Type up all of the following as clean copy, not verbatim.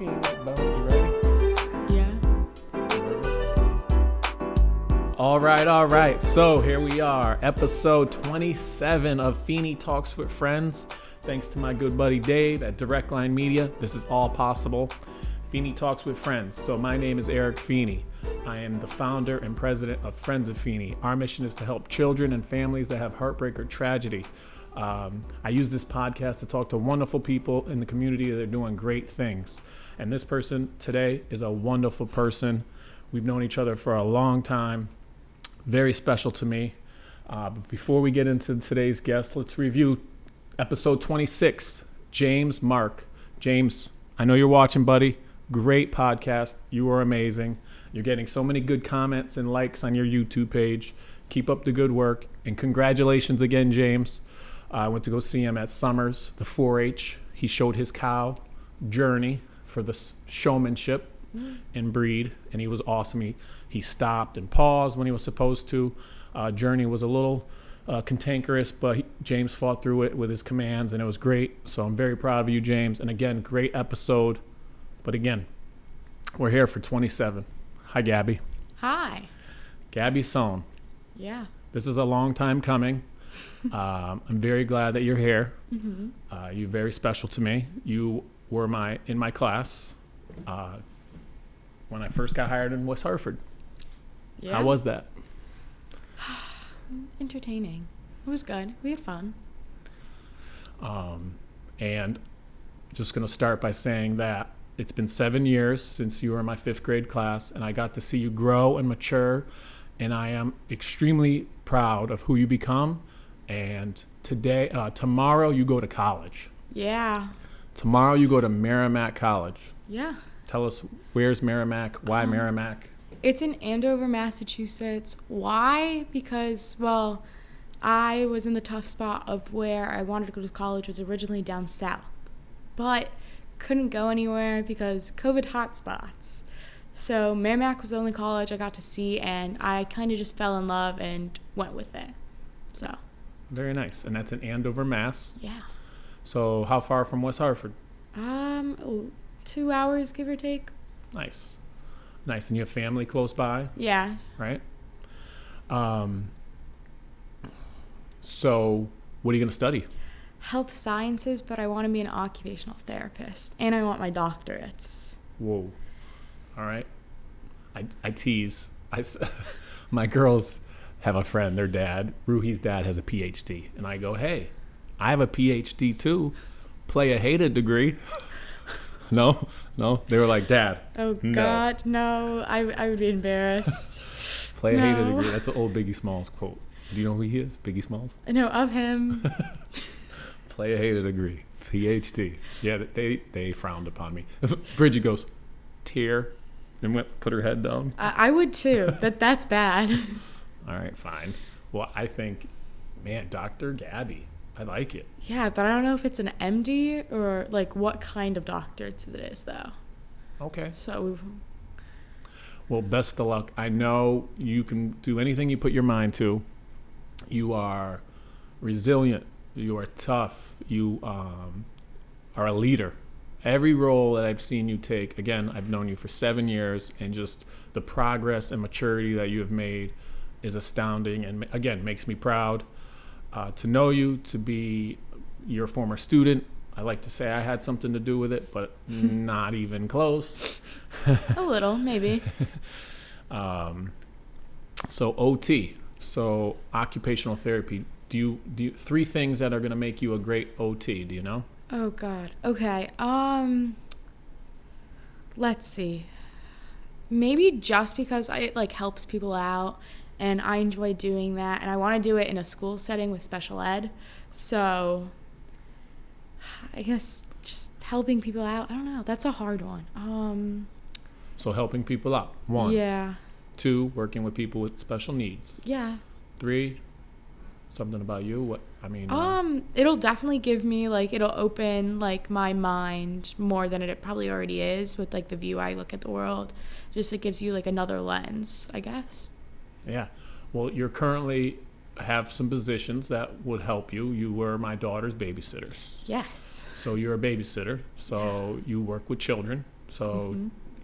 You ready? Yeah. All right. So here we are, episode 27 of Feeney Talks with Friends. Thanks to my good buddy Dave at Direct Line Media. This is all possible. Feeney Talks with Friends. So my name is Eric Feeney. I am the founder and president of Friends of Feeney. Our mission is to help children and families that have heartbreak or tragedy. I use this podcast to talk to wonderful people in the community that are doing great things. And this person today is a wonderful person. We've known each other for a long time. Very special to me. But before we get into today's guest, let's review episode 26, James Mark. James, I know you're watching, buddy. Great podcast. You are amazing. You're getting so many good comments and likes on your YouTube page. Keep up the good work. And congratulations again, James. I went to go see him at Summers, the 4-H. He showed his cow Journey for the showmanship and breed, and he was awesome. He stopped and paused when he was supposed to. Journey was a little cantankerous, but James fought through it with his commands, and it was great. So I'm very proud of you, James. And again, great episode. But again, we're here for 27. Hi, Gabby. Hi. Gabby Sohn. Yeah. This is a long time coming. I'm very glad that you're here. Mm-hmm. You're very special to me. You were in my class when I first got hired in West Hartford. Yeah. How was that? Entertaining. It was good. We had fun. And just going to start by saying that it's been 7 years since you were in my 5th grade class, and I got to see you grow and mature, and I am extremely proud of who you become. And tomorrow you go to college. Yeah. Tomorrow you go to Merrimack College. Yeah. Tell us, where's Merrimack? Why Merrimack? It's in Andover, Massachusetts. Why? Because, well, I was in the tough spot of where I wanted to go to college was originally down south, but couldn't go anywhere because COVID hotspots. So Merrimack was the only college I got to see, and I kind of just fell in love and went with it. So. Very nice. And that's in Andover, Mass. Yeah. So how far from West Hartford? 2 hours, give or take. Nice. And you have family close by? Yeah. Right? So what are you going to study? Health sciences, but I want to be an occupational therapist. And I want my doctorates. Whoa. All right. I tease. My girls have a friend, their dad, Ruhi's dad, has a PhD. And I go, hey, I have a PhD too. Play a hated degree. No. They were like, Dad. Oh, no. God, no. I would be embarrassed. Play a hated degree. That's an old Biggie Smalls quote. Do you know who he is? Biggie Smalls? I know of him. Play a hated degree. PhD. Yeah, they frowned upon me. Bridget goes, tear, and put her head down. I would too. That's bad. All right, fine. Well, I think, man, Dr. Gabby, I like it. Yeah, but I don't know if it's an MD or like what kind of doctorate it is, though. Okay. So, well, best of luck. I know you can do anything you put your mind to. You are resilient. You are tough. You are a leader. Every role that I've seen you take, again, I've known you for 7 years, and just the progress and maturity that you have made is astounding, and again, makes me proud to know you, to be your former student. I like to say I had something to do with it, but not even close. A little, maybe. So OT, so occupational therapy. Do you 3 things that are going to make you a great OT? Do you know? Oh God. Okay. Let's see. Maybe just because it like helps people out. And I enjoy doing that. And I want to do it in a school setting with special ed. So I guess just helping people out. I don't know. That's a hard one. So helping people out. 1. Yeah. 2, working with people with special needs. Yeah. 3, something about you. What? I mean. It'll definitely give me it'll open my mind more than it probably already is with the view I look at the world. Just it gives you another lens, I guess. Yeah. Well, you're currently have some positions that would help you. You were my daughter's babysitters. Yes. So you're a babysitter. So you work with children. So,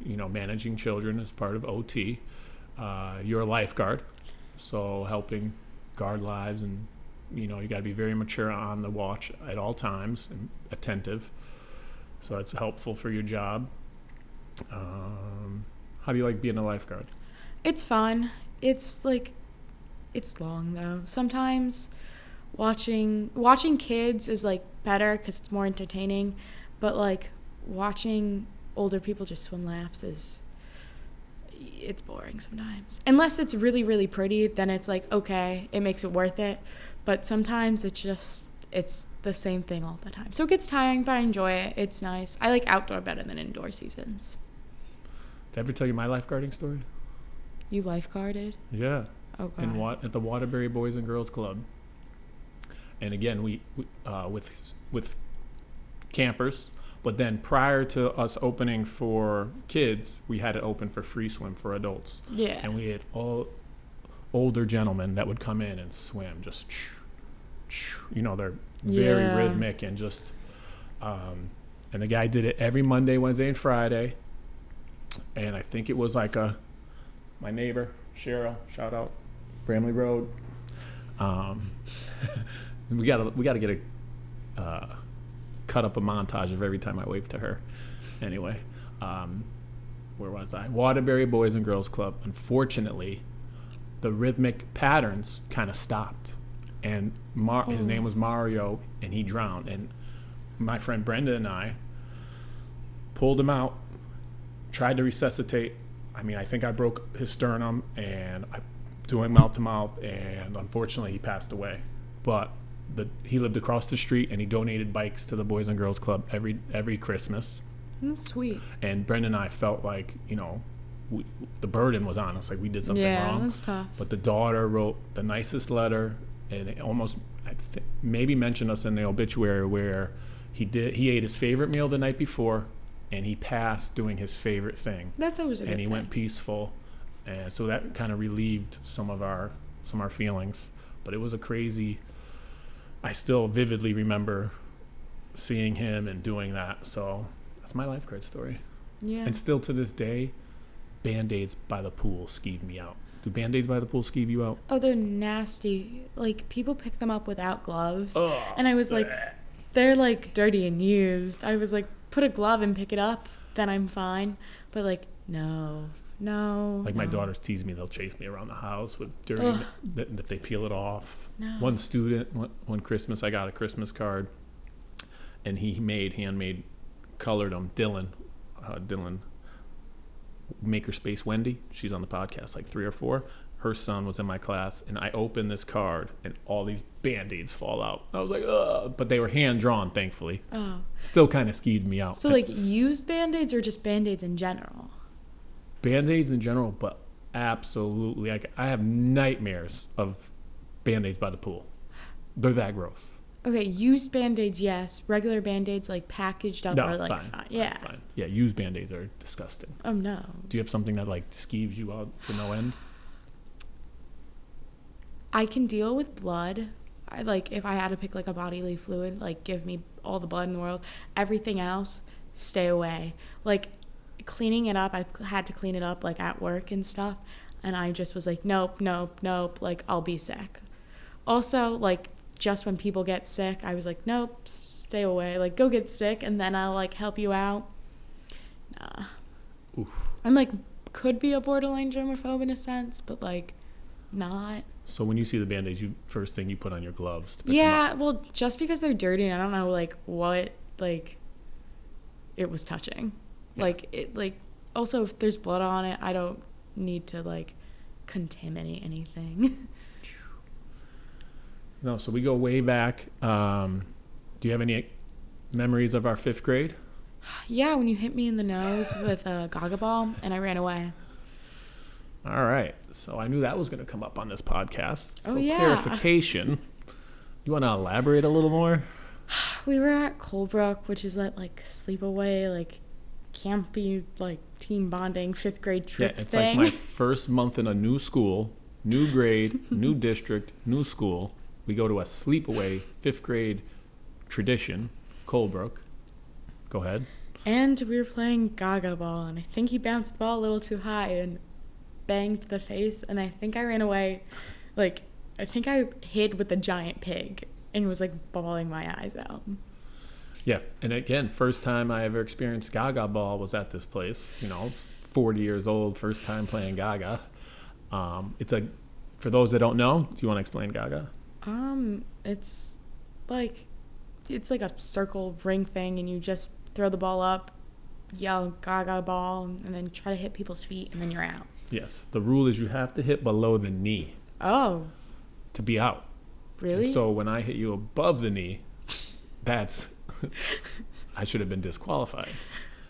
managing children is part of OT. You're a lifeguard, so helping guard lives, and you got to be very mature on the watch at all times and attentive. So it's helpful for your job. How do you like being a lifeguard? It's fun. It's long though. Sometimes watching kids is like better because it's more entertaining, but like watching older people just swim laps it's boring sometimes. Unless it's really, really pretty, then it's like, okay, it makes it worth it. But sometimes it's the same thing all the time. So it gets tiring, but I enjoy it. It's nice. I like outdoor better than indoor seasons. Did I ever tell you my lifeguarding story? You lifeguarded? Yeah. Oh, God. At the Waterbury Boys and Girls Club. And again, we with campers. But then prior to us opening for kids, we had it open for free swim for adults. Yeah. And we had all older gentlemen that would come in and swim. Just, they're very rhythmic and just, and the guy did it every Monday, Wednesday, and Friday. And I think it was like my neighbor, Cheryl, shout out, Bramley Road. We gotta get a cut up a montage of every time I waved to her. Anyway, where was I? Waterbury Boys and Girls Club. Unfortunately, the rhythmic patterns kind of stopped, and his name was Mario, and he drowned. And my friend Brenda and I pulled him out, tried to resuscitate. I mean, I think I broke his sternum, and I doing mouth to mouth, and unfortunately he passed away. But he lived across the street, and he donated bikes to the Boys and Girls Club every Christmas. That's sweet. And Brenda and I felt like, the burden was on us, like we did something wrong. Yeah, that's tough. But the daughter wrote the nicest letter, and it almost maybe mentioned us in the obituary, where he ate his favorite meal the night before, and he passed doing his favorite thing. That's always a good thing. And he went peaceful, and so that kind of relieved some of our feelings. But it was a crazy. I still vividly remember seeing him and doing that. So that's my lifeguard story. Yeah. And still to this day, Band-Aids by the pool skeeve me out. Do Band-Aids by the pool skeeve you out? Oh, they're nasty. Like, people pick them up without gloves. Ugh. And I was like, they're like dirty and used. I was like, put a glove and pick it up, then I'm fine. But like, no. Like my daughters tease me, they'll chase me around the house with dirty, that they peel it off. No. One student, one Christmas, I got a Christmas card, and he handmade, colored them. Dylan, Makerspace Wendy, she's on the podcast, like 3 or 4. Her son was in my class, and I opened this card, and all these Band-Aids fall out. I was like, ugh, but they were hand-drawn, thankfully. Oh. Still kind of skeeved me out. So, like, used Band-Aids or just Band-Aids in general? Band-Aids in general, but absolutely. I have nightmares of Band-Aids by the pool. They're that gross. Okay, used Band-Aids, yes. Regular Band-Aids, like, packaged up are, like, fine. Yeah. Fine. Yeah, used Band-Aids are disgusting. Oh, no. Do you have something that, like, skeeves you out to no end? I can deal with blood. If I had to pick, like, a bodily fluid, like, give me all the blood in the world. Everything else, stay away. Like, cleaning it up, I had to clean it up, like, at work and stuff. And I just was like, nope. Like, I'll be sick. Also, like, just when people get sick, I was like, nope, stay away. Like, go get sick, and then I'll, like, help you out. Nah. Oof. I'm, like, could be a borderline germaphobe in a sense, but, like, not. So when you see the Band-Aids, first thing you put on your gloves to pick them Yeah, up. well, just because they're dirty, and I don't know, like, what, like, it was touching. Yeah. Like, it, like, also, if there's blood on it, I don't need to, like, contaminate anything. No, so we go way back. Do you have any memories of our 5th grade? Yeah, when you hit me in the nose with a Gaa Ball and I ran away. All right. So I knew that was going to come up on this podcast. So clarification. You want to elaborate a little more? We were at Colebrook, which is that, like, sleepaway, like, campy, like, team bonding 5th grade trip it's thing. like my first month in a new school, new grade, new district, new school. We go to a sleepaway 5th grade tradition, Colebrook. Go ahead. And we were playing Gaa Ball, and I think he bounced the ball a little too high and banged the face, and I think I ran away. Like, I think I hid with the giant pig and was, like, bawling my eyes out. Yeah, and again, first time I ever experienced Gaa Ball was at this place. 40 years old, first time playing Gaga. For those that don't know, do you want to explain Gaga? It's like a circle ring thing, and you just throw the ball up, yell Gaa Ball, and then try to hit people's feet, and then you're out. Yes. The rule is you have to hit below the knee. Oh. To be out. Really? And so when I hit you above the knee, that's... I should have been disqualified.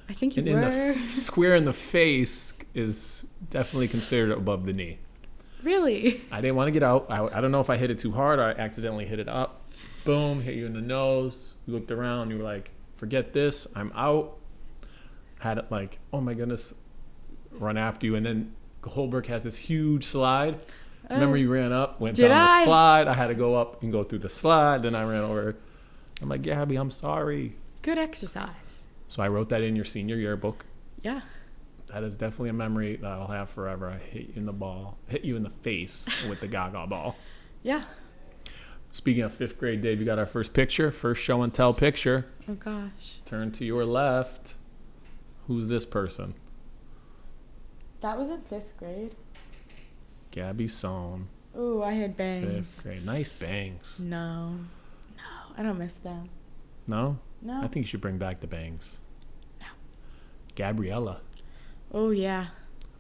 I think you were. And square in the face is definitely considered above the knee. Really? I didn't want to get out. I don't know if I hit it too hard or I accidentally hit it up. Boom, hit you in the nose. You looked around. You were like, forget this. I'm out. Had it like, oh my goodness, run after you. And then Holbrook has this huge slide. Remember you ran up, went down the slide. I had to go up and go through the slide. Then I ran over. I'm like, Gabby, I'm sorry. Good exercise. So I wrote that in your senior yearbook. Yeah. That is definitely a memory that I'll have forever. I hit you in the face with the Gaa Ball. Yeah. Speaking of fifth grade, Dave, you got our first show and tell picture. Oh, gosh. Turn to your left. Who's this person? That was in fifth grade. Gabby Sohn. Ooh, I had bangs. Fifth grade. Nice bangs. No, I don't miss them. No? No. I think you should bring back the bangs. No. Gabriella. Oh, yeah.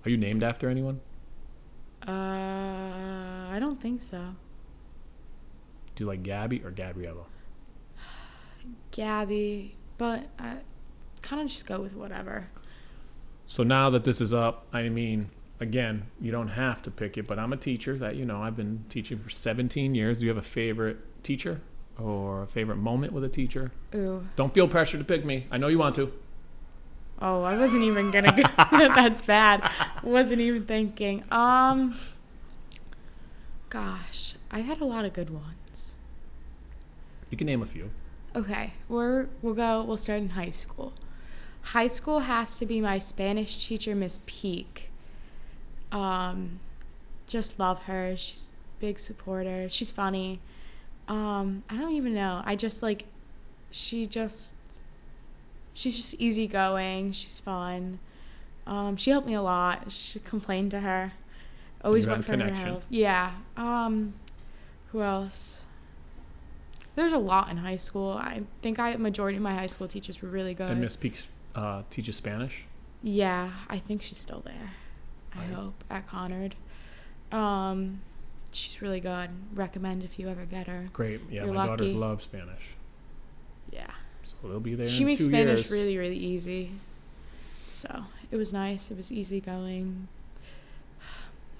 Are you named after anyone? I don't think so. Do you like Gabby or Gabriella? Gabby, but I kind of just go with whatever. So now that this is up, I mean, again, you don't have to pick it, but I'm a teacher that, I've been teaching for 17 years. Do you have a favorite teacher or a favorite moment with a teacher? Ooh. Don't feel pressure to pick me. I know you want to. Oh, I wasn't even going to go. That's bad. Wasn't even thinking. Gosh, I've had a lot of good ones. You can name a few. Okay, we'll start in high school. High school has to be my Spanish teacher, Miss Peak. Just love her. She's a big supporter. She's funny. I don't even know. She's just easygoing. She's fun. She helped me a lot. She complained to her. Always went for her help. Yeah. Who else? There's a lot in high school. I think majority of my high school teachers were really good. And Miss Peak teaches Spanish? Yeah, I think she's still there. I hope, at Conard. She's really good. Recommend if you ever get her. Great. Yeah, You're my lucky. daughters love Spanish. Yeah. So they'll be there She in makes 2 Spanish years. really, really easy. So it was nice. It was easygoing.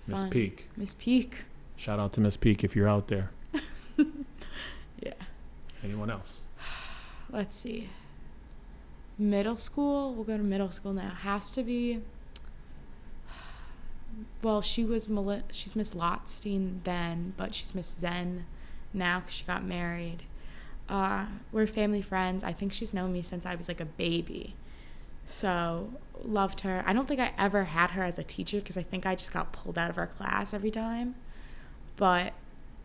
Miss Fun. Peak. Miss Peak. Shout out to Miss Peak if you're out there. Yeah. Anyone else? Let's see. Middle school. We'll go to middle school now. Has to be. Well, she's Miss Lotstein then, but she's Miss Zen now because she got married. We're family friends. I think she's known me since I was like a baby. So, loved her. I don't think I ever had her as a teacher because I think I just got pulled out of her class every time. But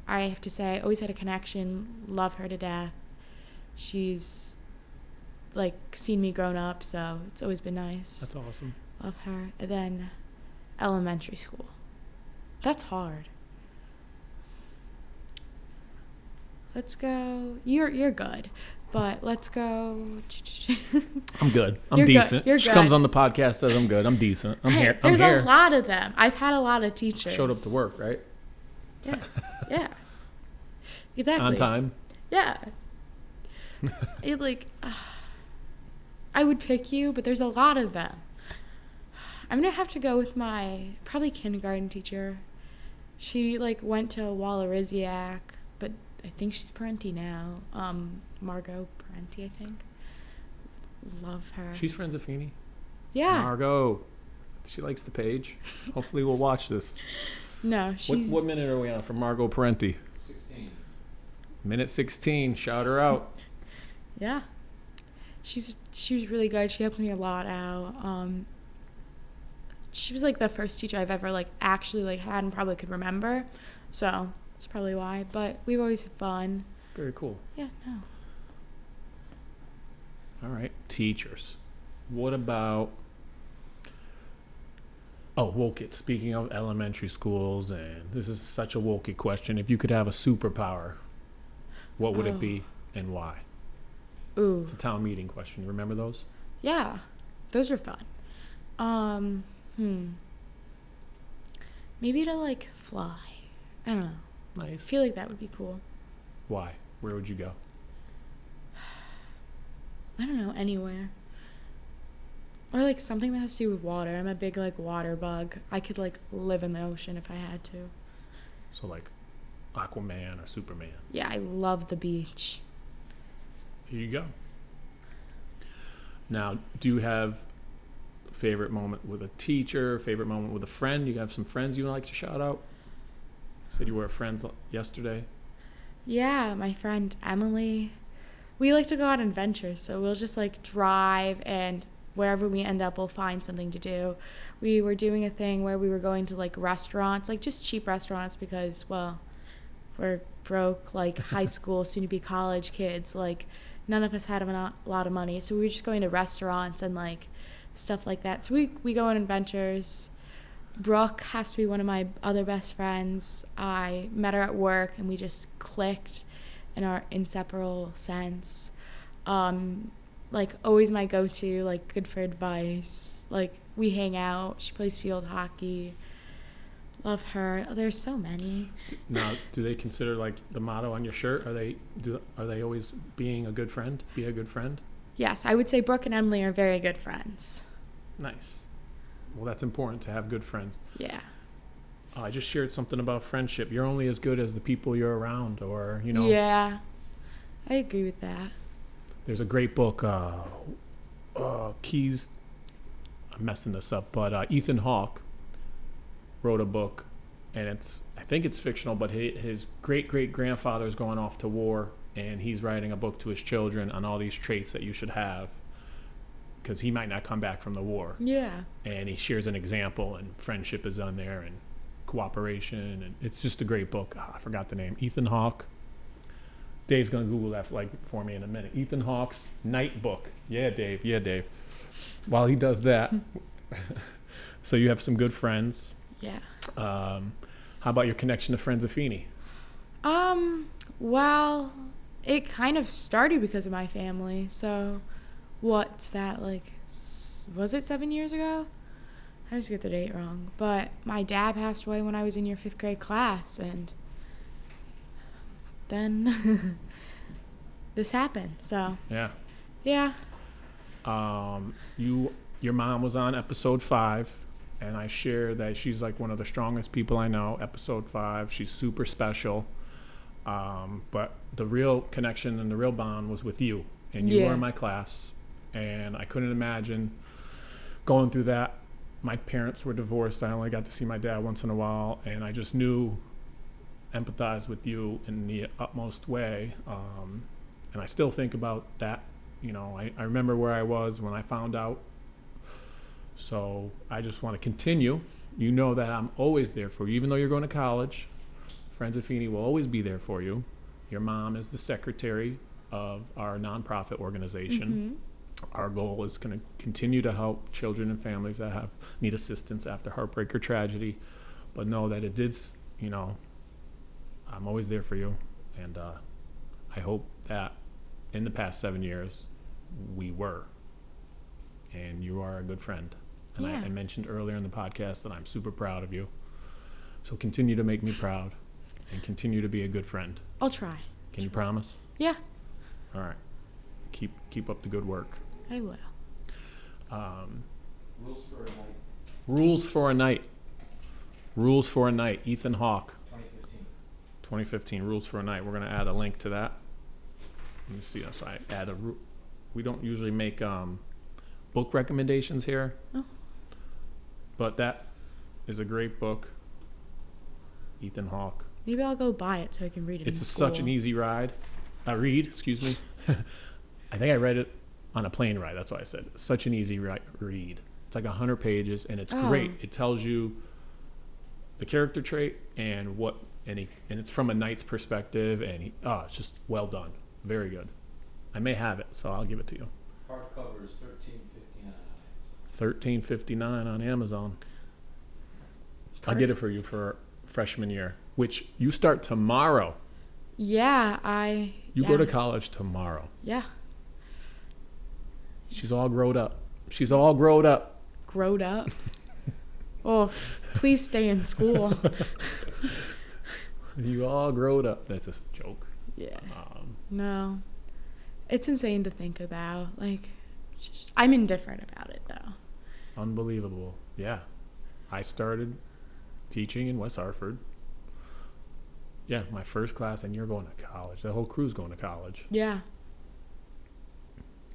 I have to say, I always had a connection. Love her to death. She's, seen me grown up, so it's always been nice. That's awesome. Love her. And then elementary school. That's hard. Let's go. You're good. But let's go. I'm good. I'm You're decent. Good. You're she good. comes on the podcast, says I'm good. I'm decent. I'm here. I'm There's here. a lot of them. I've had a lot of teachers. Showed up to work, right? Yeah. Yeah. Exactly. On time. Yeah. I would pick you, but there's a lot of them. I'm going to have to go with my probably kindergarten teacher. She went to Wallerisiac, but I think she's Parenti now. Margot Parenti, I think. Love her. She's friends with Feeney. Yeah. Margot. She likes the page. Hopefully we'll watch this. No, she's... What minute are we on for Margot Parenti? 16. Minute 16. Shout her out. Yeah. she was really good. She helped me a lot out. She was like the first teacher I've ever like actually like had and probably could remember, so that's probably why. But we've always had fun. Very cool. Yeah. No. All right, teachers. What about? Oh, woke it. Speaking of elementary schools, and this is such a woke question. If you could have a superpower, what would it be and why? Ooh. It's a town meeting question. You remember those? Yeah, those are fun. Maybe to like fly. I don't know. Nice. I feel like that would be cool. Why? Where would you go? I don't know, anywhere. Or like something that has to do with water. I'm a big like water bug. I could like live in the ocean if I had to. So like Aquaman or Superman. Yeah, I love the beach. Here you go. Now, do you have a favorite moment with a teacher, favorite moment with a friend? You have some friends you like to shout out? You said you were friends yesterday. Yeah, my friend Emily. We like to go on adventures, so we'll just like drive, and wherever we end up, we'll find something to do. We were doing a thing where we were going to like restaurants, like just cheap restaurants because, well, we're broke, like high school, soon to be college kids. Like none of us had a lot of money, so we were just going to restaurants and like stuff like that. So we go on adventures. Brooke has to be one of my other best friends. I met her at work and we just clicked in our inseparable sense. Like always my go-to, like good for advice. Like we hang out. She plays field hockey. Love her. There's so many. Now, do they consider like the motto on your shirt? Are they always being a good friend? Be a good friend? Yes, I would say Brooke and Emily are very good friends. Nice. Well, that's important to have good friends. Yeah. I just shared something about friendship. You're only as good as the people you're around, or, you know. Yeah. I agree with that. There's a great book, Keys, I'm messing this up, but Ethan Hawke wrote a book, and I think it's fictional, but his great-great-grandfather is going off to war, and he's writing a book to his children on all these traits that you should have, because he might not come back from the war. Yeah. And he shares an example, and friendship is on there, and cooperation, and it's just a great book. I forgot the name. Ethan Hawke. Dave's going to Google that for me in a minute. Ethan Hawke's Night Book. Yeah, Dave. While he does that, so you have some good friends. Yeah. How about your connection to Friends of Feeney? Well, it kind of started because of my family. So what's that, like, was it 7 years ago? I always get the date wrong. But my dad passed away when I was in your 5th grade class, and then this happened. So Yeah. Your mom was on episode 5, and I share that she's like one of the strongest people I know. Episode 5, she's super special. But the real connection and the real bond was with you, and you were in my class, and I couldn't imagine going through that. My parents were divorced. I only got to see my dad once in a while, and I just empathized with you in the utmost way. And I still think about that. You know, I remember where I was when I found out. So I just want to continue. You know that I'm always there for you, even though you're going to college. Friends of Feeney will always be there for you. Your mom is the secretary of our nonprofit organization. Mm-hmm. Our goal is going to continue to help children and families that need assistance after heartbreak or tragedy. But know that it did, I'm always there for you. And I hope that in the past 7 years, we were. And you are a good friend. And I mentioned earlier in the podcast that I'm super proud of you. So continue to make me proud and continue to be a good friend. I'll try. Can you promise? Yeah. All right. Keep up the good work. I will. Rules for a night. Rules for a night. Ethan Hawke. 2015. Rules for a night. We're going to add a link to that. Let me see. So I add we don't usually make book recommendations here. Oh. But that is a great book. Ethan Hawke. Maybe I'll go buy it so I can read it. It's such an easy read. I think I read it on a plane ride. That's why I said such an easy read. It's like 100 pages, and it's great. It tells you the character trait and it's from a knight's perspective, and it's just well done. Very good. I may have it, so I'll give it to you. Hardcover is $13.59 $13.59 on Amazon. on Amazon. I'll get it for you for freshman year, which you start tomorrow. Yeah, You go to college tomorrow. Yeah. She's all grown up. She's all grown up. Growed up? Oh, please stay in school. You all grown up. That's a joke. Yeah. No. It's insane to think about. Like, I'm indifferent about it, though. Unbelievable. Yeah. I started teaching in West Hartford. Yeah, my first class, and you're going to college. The whole crew's going to college. Yeah.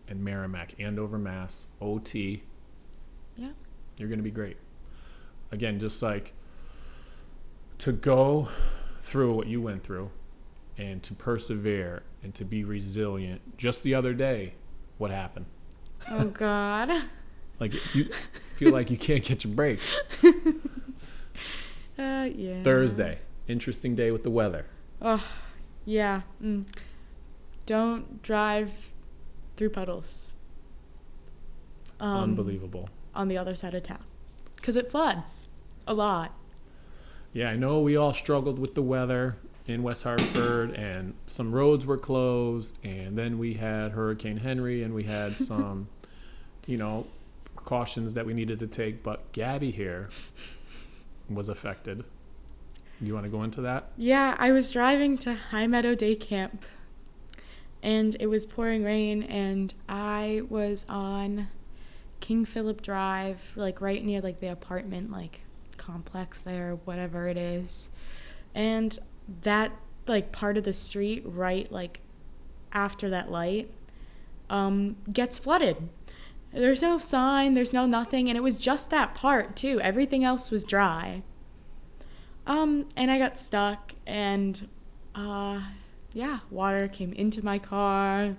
In Merrimack, Andover, Mass, OT. Yeah. You're going to be great. Again, just like to go through what you went through and to persevere and to be resilient. Just the other day, what happened? Oh, God. Like, you feel like you can't catch a break. Yeah. Thursday. Interesting day with the weather. Oh, yeah. Don't drive through puddles. Unbelievable. On the other side of town. Because it floods a lot. Yeah, I know we all struggled with the weather in West Hartford, and some roads were closed, and then we had Hurricane Henry, and we had some, precautions that we needed to take, but Gabby here was affected. You want to go into that? Yeah, I was driving to High Meadow Day Camp, and it was pouring rain, and I was on King Philip Drive, like right near like the apartment like complex there, whatever it is, and that like part of the street right like after that light gets flooded. There's no sign, there's no nothing, and it was just that part too. Everything else was dry. And I got stuck, and water came into my car.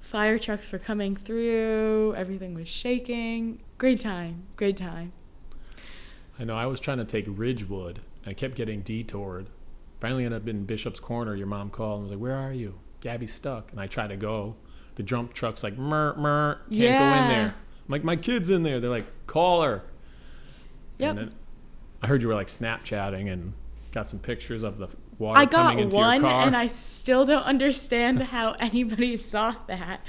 Fire trucks were coming through. Everything was shaking. Great time. I know. I was trying to take Ridgewood. I kept getting detoured. Finally ended up in Bishop's Corner. Your mom called and was like, "Where are you? Gabby's stuck." And I tried to go. The dump truck's like, can't go in there. I'm like, my kid's in there. They're like, call her. Yep. And then I heard you were like Snapchatting and got some pictures of the water coming into your car. I got one, and I still don't understand how anybody saw that.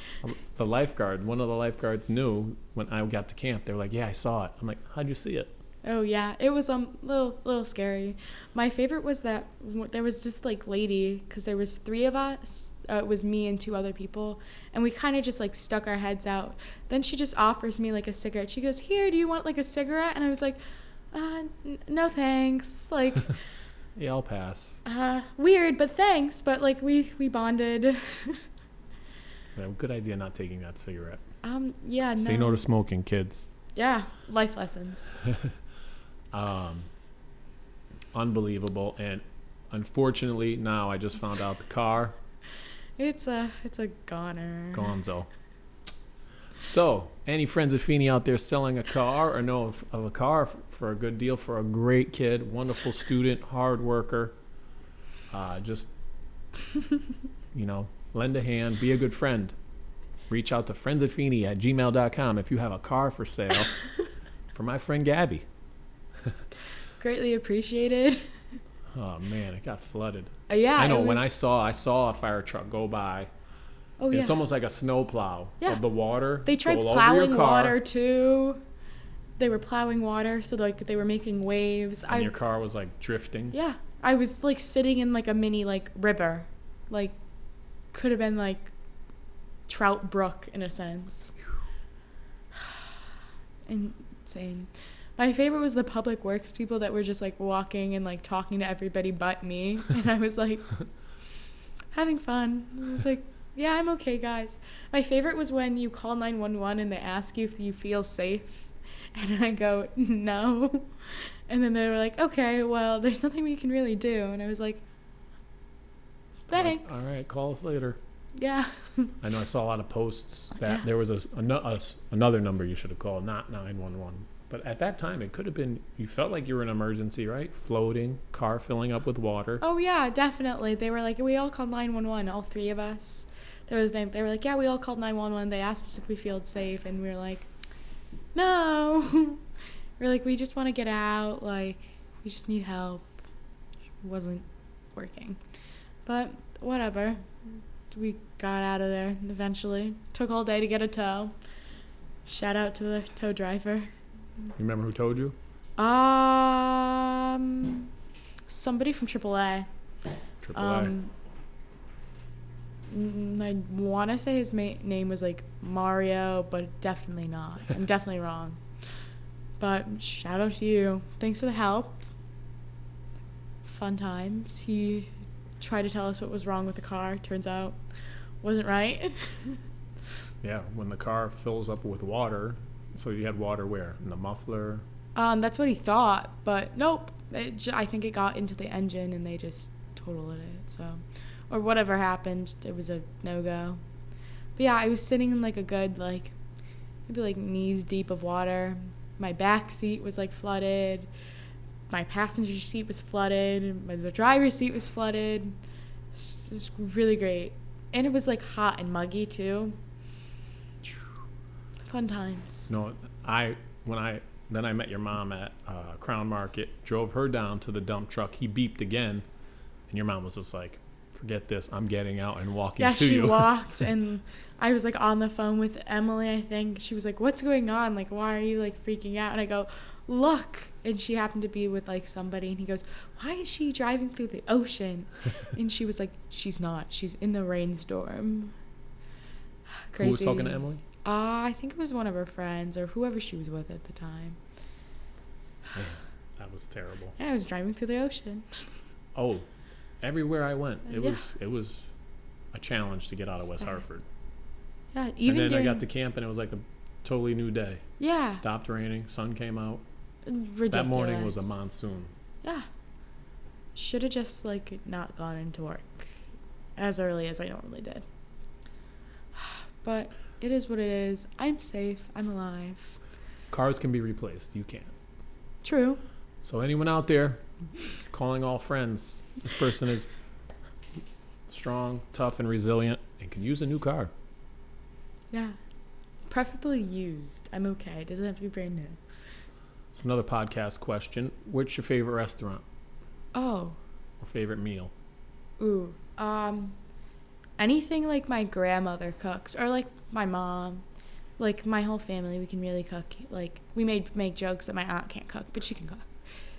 The lifeguard, one of the lifeguards knew when I got to camp. They were like, yeah, I saw it. I'm like, how'd you see it? Oh, yeah. It was little scary. My favorite was that there was this, like, lady, because there was 3 of us. It was me and 2 other people, and we kind of just, like, stuck our heads out. Then she just offers me, like, a cigarette. She goes, "Here, do you want, like, a cigarette?" And I was like, no thanks. Like, yeah, I'll pass. Weird, but thanks. But, like, we bonded. Yeah, good idea not taking that cigarette. Yeah, no. Say no to smoking, kids. Yeah, life lessons. Unbelievable. And unfortunately, now I just found out the car. It's a goner. Gonzo. So, any friends of Feeney out there selling a car or know of a car for a good deal for a great kid, wonderful student, hard worker, just, lend a hand, be a good friend. Reach out to friendsofFeeney@gmail.com if you have a car for sale for my friend Gabby. Greatly appreciated. Oh, man, it got flooded. Yeah, I know. When I saw a fire truck go by. Oh, yeah. It's almost like a snowplow of the water. They tried plowing water, too. They were plowing water, so like they were making waves. And your car was like drifting? Yeah. I was like sitting in like a mini like river. Like, could have been like Trout Brook in a sense. Insane. My favorite was the public works people that were just like walking and like talking to everybody but me. And I was like, having fun. I was like, yeah, I'm okay, guys. My favorite was when you call 911 and they ask you if you feel safe. And I go, no. And then they were like, okay, well, there's nothing we can really do. And I was like, thanks. All right, call us later. Yeah. I know I saw a lot of posts that Yeah. there was another number you should have called, not 911. But at that time, it could have been, you felt like you were in an emergency, right? Floating, car filling up with water. Oh, yeah, definitely. They were like, we all called 911, all three of us. They were like, yeah, we all called 911. They asked us if we feel safe, and we were like, no. We're like, we just want to get out. Like, we just need help. It wasn't working. But whatever. We got out of there eventually. Took all day to get a tow. Shout out to the tow driver. You remember who told you? Somebody from AAA. AAA. I want to say his name was like Mario, but definitely not. I'm definitely wrong. But shout out to you. Thanks for the help. Fun times. He tried to tell us what was wrong with the car. Turns out wasn't right. Yeah, when the car fills up with water. So you had water where? In the muffler? That's what he thought, but nope. I think it got into the engine and they just totaled it. So, or whatever happened, it was a no-go. But yeah, I was sitting in like a good maybe like knees deep of water. My back seat was like flooded. My passenger seat was flooded. The driver's seat was flooded. It was really great, and it was like hot and muggy too. Fun times. No, I met your mom at Crown Market, drove her down to the dump truck. He beeped again, and your mom was just like, forget this, I'm getting out and walking to you. Yeah, she walked, and I was like on the phone with Emily, I think. She was like, what's going on? Like, why are you like freaking out? And I go, look. And she happened to be with like somebody, and he goes, why is she driving through the ocean? And she was like, she's not. She's in the rainstorm. Crazy. Who was talking to Emily? I think it was one of her friends or whoever she was with at the time. Man, that was terrible. Yeah, I was driving through the ocean. Oh, everywhere I went, it Yeah. was a challenge to get out of West Hartford. Yeah, even and then during, I got to camp, and it was like a totally new day. Yeah. Stopped raining, sun came out. Ridiculous. That morning was a monsoon. Yeah. Should have just like not gone into work as early as I normally did. But it is what it is. I'm safe. I'm alive. Cars can be replaced. You can't. True. So anyone out there calling all friends, this person is strong, tough, and resilient and can use a new car. Yeah. Preferably used. I'm okay. It doesn't have to be brand new. So another podcast question. What's your favorite restaurant Oh. or favorite meal? Ooh. Anything like my grandmother cooks or like my mom. Like my whole family, we can really cook. Like we make jokes that my aunt can't cook, but she can cook.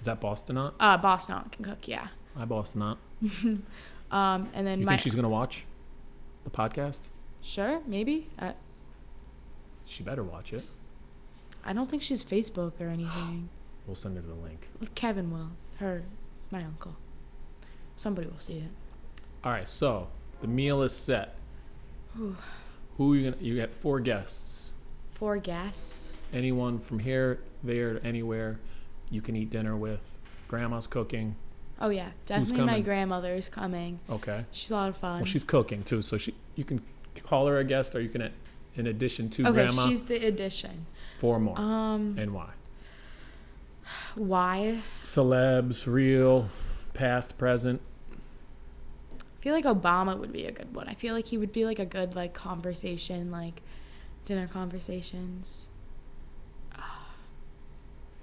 Is that Boston Aunt? Boston aunt can cook, yeah. Hi, Boston Aunt. And then You think she's going to watch the podcast? Sure, maybe. She better watch it. I don't think she's Facebook or anything. We'll send her the link. Kevin will. My uncle. Somebody will see it. All right, so the meal is set. Ooh. Who are you going to... You got 4 guests. 4 guests. Anyone from here, there, anywhere you can eat dinner with. Grandma's cooking. Oh, yeah. Definitely my coming? grandmother is coming. Okay. She's a lot of fun. Well, she's cooking, too, so you can call her a guest, or you can, in addition to Grandma... Okay, she's the addition. 4 more. And why? Why? Celebs, real, past, present. I feel like Obama would be a good one. I feel like he would be like a good like conversation, like dinner conversations.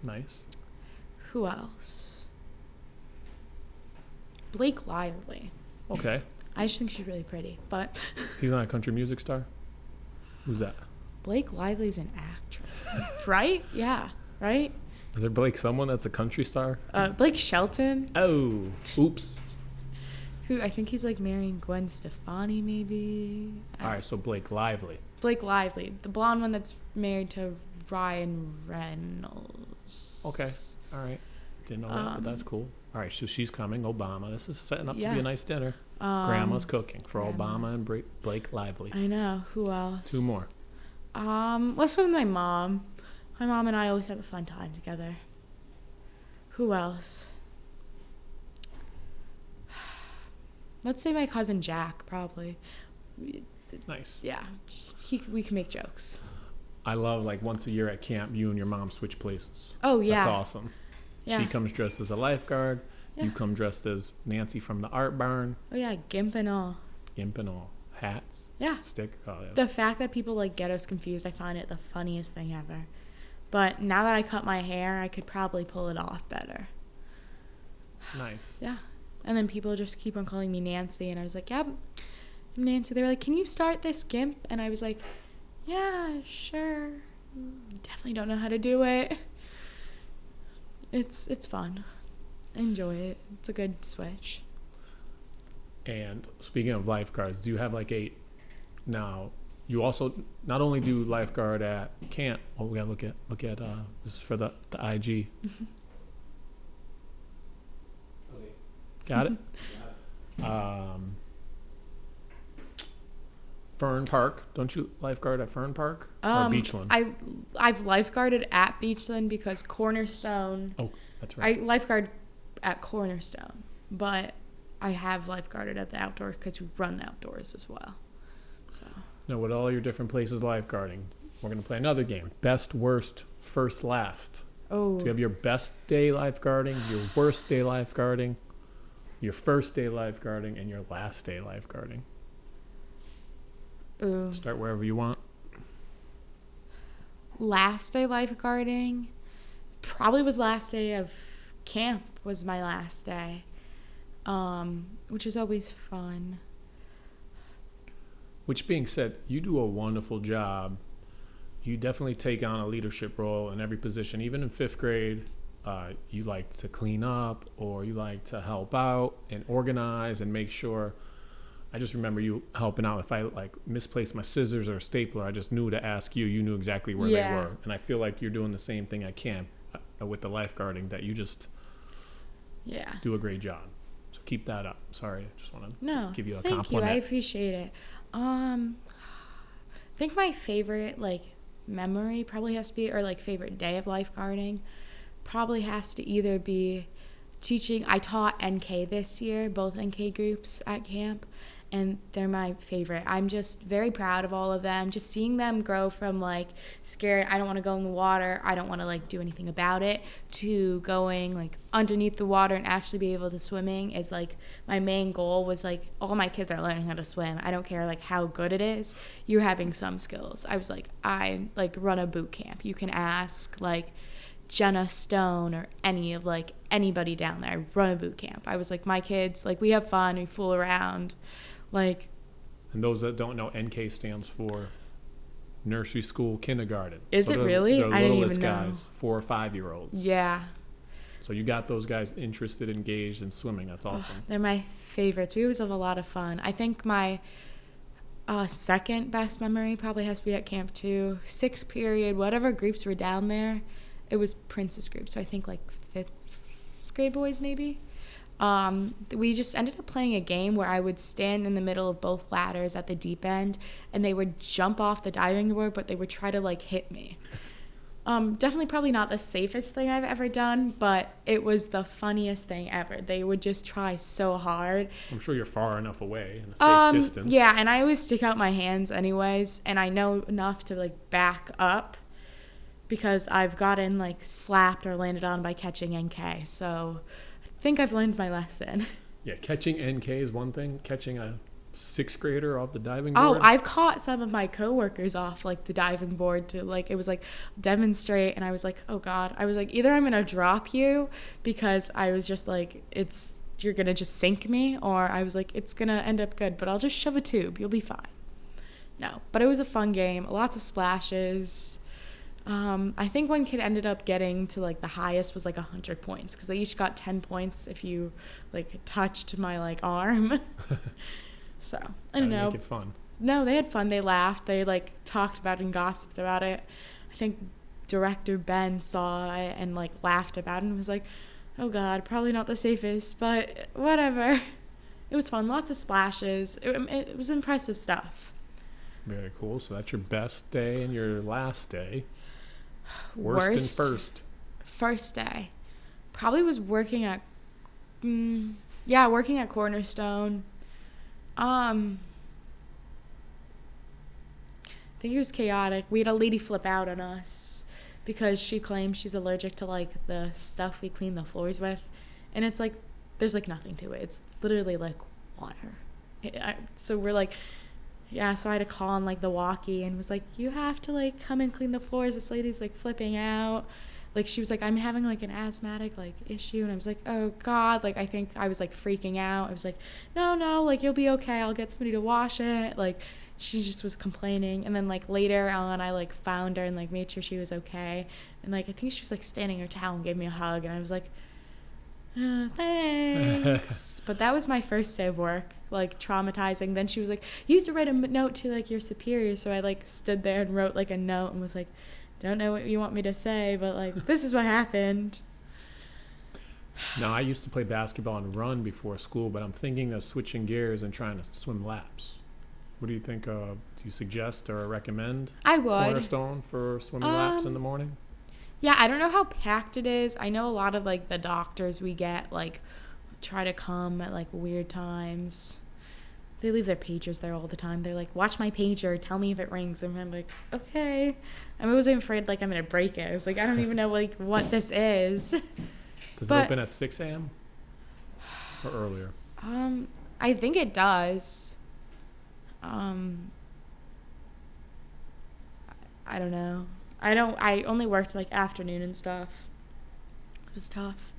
Nice. Who else? Blake Lively. Okay. I just think she's really pretty, but He's not a country music star? Who's that? Blake Lively's an actress, right? Yeah, right? Is there Blake someone that's a country star? Blake Shelton, Oh, oops. who I think he's like marrying Gwen Stefani, maybe. All right, so Blake Lively. Blake Lively, the blonde one that's married to Ryan Reynolds. Okay. All right. Didn't know that, but that's cool. All right, so she's coming. Obama. This is setting up to be a nice dinner. Grandma's cooking for Grandma. Obama and Blake Lively. I know. Who else? 2 more. Let's go with my mom. My mom and I always have a fun time together. Who else? Let's say my cousin Jack, probably. Nice. Yeah, we can make jokes. I love, like, once a year at camp, you and your mom switch places. Oh, yeah. That's awesome. Yeah. She comes dressed as a lifeguard. Yeah. You come dressed as Nancy from the art barn. Oh, yeah, gimp and all. Gimp and all. Hats. Yeah. Stick. Oh, yeah. The fact that people, like, get us confused, I find it the funniest thing ever. But now that I cut my hair, I could probably pull it off better. Nice. Yeah. And then people just keep on calling me Nancy, and I was like, yep, I'm Nancy. They were like, can you start this gimp? And I was like, yeah, sure. Definitely don't know how to do it. It's fun. I enjoy it. It's a good switch. And speaking of lifeguards, do you have, like, now you also not only do lifeguard at camp. Oh, we gotta look at this is for the IG. Got it? Fern Park. Don't you lifeguard at Fern Park or Beachland? I've lifeguarded at Beachland because Cornerstone. Oh, that's right. I lifeguard at Cornerstone, but I have lifeguarded at the outdoors because we run the outdoors as well. So. Now, with all your different places lifeguarding, we're gonna play another game. Best, worst, first, last. Oh. Do you have your best day lifeguarding, your worst day lifeguarding, your first day lifeguarding, and your last day lifeguarding? Ooh. Start wherever you want. Last day lifeguarding probably was last day of camp was my last day, which is always fun. Which being said, you do a wonderful job. You definitely take on a leadership role in every position. Even in 5th grade, you like to clean up or you like to help out and organize and make sure. I just remember you helping out. If I, like, misplaced my scissors or a stapler, I just knew to ask you. You knew exactly where they were. And I feel like you're doing the same thing at camp with the lifeguarding, that you just do a great job. So keep that up. Sorry, I just want to give you a compliment. Thank you. I appreciate it. I think my favorite, like, memory probably has to be, or, like, favorite day of lifeguarding probably has to either be teaching. I taught NK this year, both NK groups at camp, and they're my favorite. I'm just very proud of all of them. Just seeing them grow from, like, scared, I don't want to go in the water, I don't want to, like, do anything about it, to going, like, underneath the water and actually be able to swimming is, like, my main goal was, like, all my kids are learning how to swim. I don't care, like, how good it is. You're having some skills. I was like, I, like, run a boot camp. You can ask, like, Jenna Stone or any of, like, anybody down there. I run a boot camp. I was like, my kids, like, we have fun, we fool around. Like, and those that don't know, NK stands for nursery school kindergarten. Is it really? They're I didn't littlest even know. guys, 4 or 5 year olds. Yeah. So you got those guys interested, engaged in swimming. That's awesome. They're my favorites. We always have a lot of fun. I think my second best memory probably has to be at Camp 2. 6th period, whatever groups were down there, it was Princess group. So I think, like, 5th grade boys maybe. We just ended up playing a game where I would stand in the middle of both ladders at the deep end, and they would jump off the diving board, but they would try to, like, hit me. Definitely probably not the safest thing I've ever done, but it was the funniest thing ever. They would just try so hard. I'm sure you're far enough away in a safe distance. Yeah, and I always stick out my hands anyways, and I know enough to, like, back up because I've gotten, like, slapped or landed on by catching NK, so I think I've learned my lesson. Yeah, catching NK is one thing. Catching a 6th grader off the diving board. Oh, I've caught some of my coworkers off, like, the diving board to, like, it was like demonstrate, and I was like, oh God, I was like, either I'm gonna drop you because I was just like, you're gonna just sink me, or I was like, it's gonna end up good, but I'll just shove a tube, you'll be fine. No, but it was a fun game, lots of splashes. I think one kid ended up getting to, like, the highest was, like, 100 points because they each got 10 points if you, like, touched my, like, arm. So, I don't know. Make it fun. No, they had fun. They laughed. They, like, talked about it and gossiped about it. I think director Ben saw it and, like, laughed about it and was like, oh God, probably not the safest, but whatever. It was fun. Lots of splashes. It was impressive stuff. Very cool. So that's your best day and your last day. Worst and first. First day. Probably was working at Cornerstone. think it was chaotic. We had a lady flip out on us because she claims she's allergic to, like, the stuff we clean the floors with. And it's, like, there's, like, nothing to it. It's literally, like, water. So we're, like, yeah, so I had to call on, like, the walkie and was like, you have to, like, come and clean the floors. This lady's, like, flipping out. Like, she was like, I'm having, like, an asthmatic, like, issue. And I was like, oh, God. Like, I think I was, like, freaking out. I was like, no, like, you'll be okay. I'll get somebody to wash it. Like, she just was complaining. And then, like, later on, I, like, found her and, like, made sure she was okay. And, like, I think she was, like, standing her towel and gave me a hug. And I was like, oh, thanks. But that was my first day of work, like, traumatizing. Then she was like, you used to write a note to, like, your superior. So I, like, stood there and wrote, like, a note and was like, don't know what you want me to say, but, like, this is what happened. Now, I used to play basketball and run before school, but I'm thinking of switching gears and trying to swim laps. What do you think? Do you suggest or recommend I would. Cornerstone for swimming laps in the morning? Yeah, I don't know how packed it is. I know a lot of, like, the doctors we get, like, try to come at, like, weird times. They leave their pagers there all the time. They're like, watch my pager. Tell me if it rings. And I'm like, okay. I wasn't afraid, like, I'm going to break it. I was like, I don't even know, like, what this is. Does it open at 6 a.m. or earlier? I think it does. I don't know. I only worked, like, afternoon and stuff. It was tough.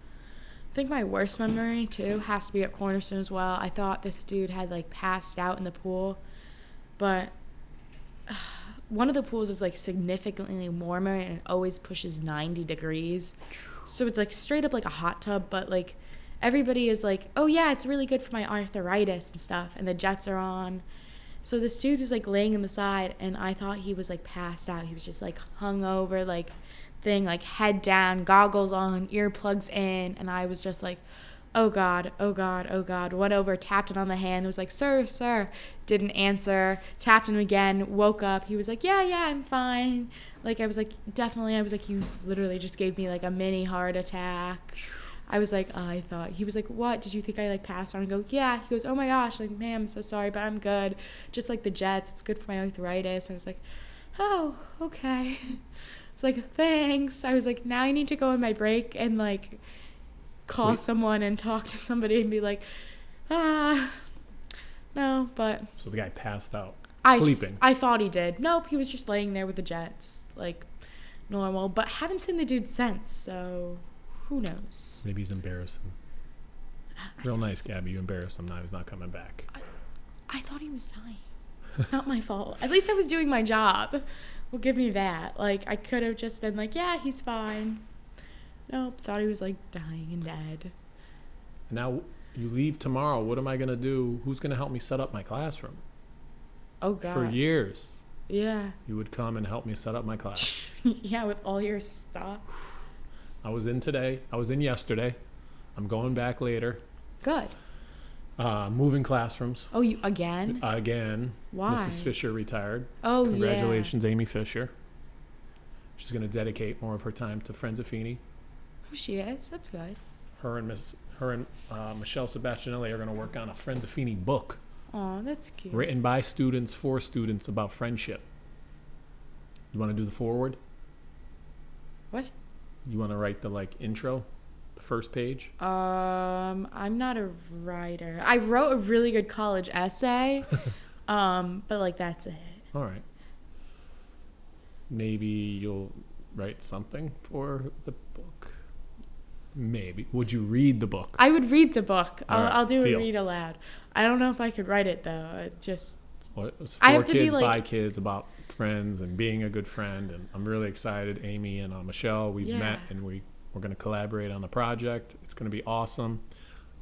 I think my worst memory, too, has to be at Cornerstone as well. I thought this dude had, like, passed out in the pool. But one of the pools is, like, significantly warmer and it always pushes 90 degrees. So it's, like, straight up like a hot tub. But, like, everybody is like, oh, yeah, it's really good for my arthritis and stuff. And the jets are on. So this dude was, like, laying on the side. And I thought he was, like, passed out. He was just, like, hung over, like, thing, like, head down, goggles on, earplugs in, and I was just like, oh God, oh God, oh God. Went over, tapped him on the hand, was like, sir, didn't answer, tapped him again, woke up. He was like, yeah, I'm fine. Like, I was like, definitely. I was like, you literally just gave me, like, a mini heart attack. I was like, I thought. He was like, what? Did you think I, like, passed on? I go, yeah. He goes, oh my gosh. Like, ma'am, I'm so sorry, but I'm good. Just like the jets. It's good for my arthritis. I was like, oh, okay. I was like, thanks. I was like, now I need to go on my break and, like, call someone and talk to somebody and be like, no, but. So the guy passed out, sleeping. I thought he did. Nope, he was just laying there with the jets, like, normal. But haven't seen the dude since, so who knows? Maybe he's embarrassed him. Real nice, Gabby. You embarrassed him. Now he's not coming back. I thought he was dying. Not my fault. At least I was doing my job. Well, give me that. Like, I could have just been like, yeah, he's fine. Nope, thought he was, like, dying and dead. Now, you leave tomorrow. What am I going to do? Who's going to help me set up my classroom? Oh, God. For years. Yeah. You would come and help me set up my class. Yeah, with all your stuff. I was in today. I was in yesterday. I'm going back later. Good. Moving classrooms. Oh, you again? Again. Why? Mrs. Fisher retired. Oh, Congratulations, Amy Fisher. She's going to dedicate more of her time to Friends of Feeney. Oh, she is? That's good. Her and Michelle Sebastianelli are going to work on a Friends of Feeney book. Oh, that's cute. Written by students for students about friendship. You want to do the foreword? What? You want to write the, like, intro? The first page? I'm not a writer. I wrote a really good college essay, but, like, that's it. All right. Maybe you'll write something for the book. Maybe. Would you read the book? I would read the book. I'll do deal. a read aloud. I don't know if I could write it, though. Well, it was I for have to kids be, like, by kids about friends and being a good friend, and I'm really excited. Amy and Michelle, we've met, and we're going to collaborate on the project. It's going to be awesome.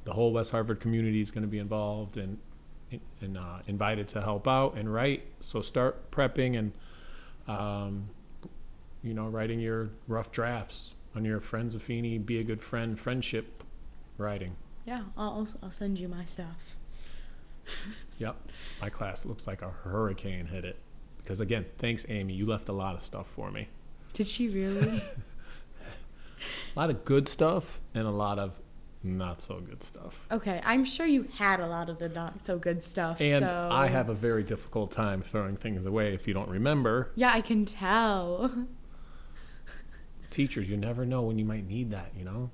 The whole West Hartford community is going to be involved and invited to help out and write. So start prepping and writing your rough drafts on your Friends of Feeney, Be a Good Friend, friendship writing. Yeah, I'll send you my stuff. Yep. My class looks like a hurricane hit it. Because, again, thanks, Amy. You left a lot of stuff for me. Did she really? A lot of good stuff and a lot of not so good stuff. Okay, I'm sure you had a lot of the not so good stuff. And so. I have a very difficult time throwing things away if you don't remember. Yeah, I can tell. Teachers, you never know when you might need that, you know?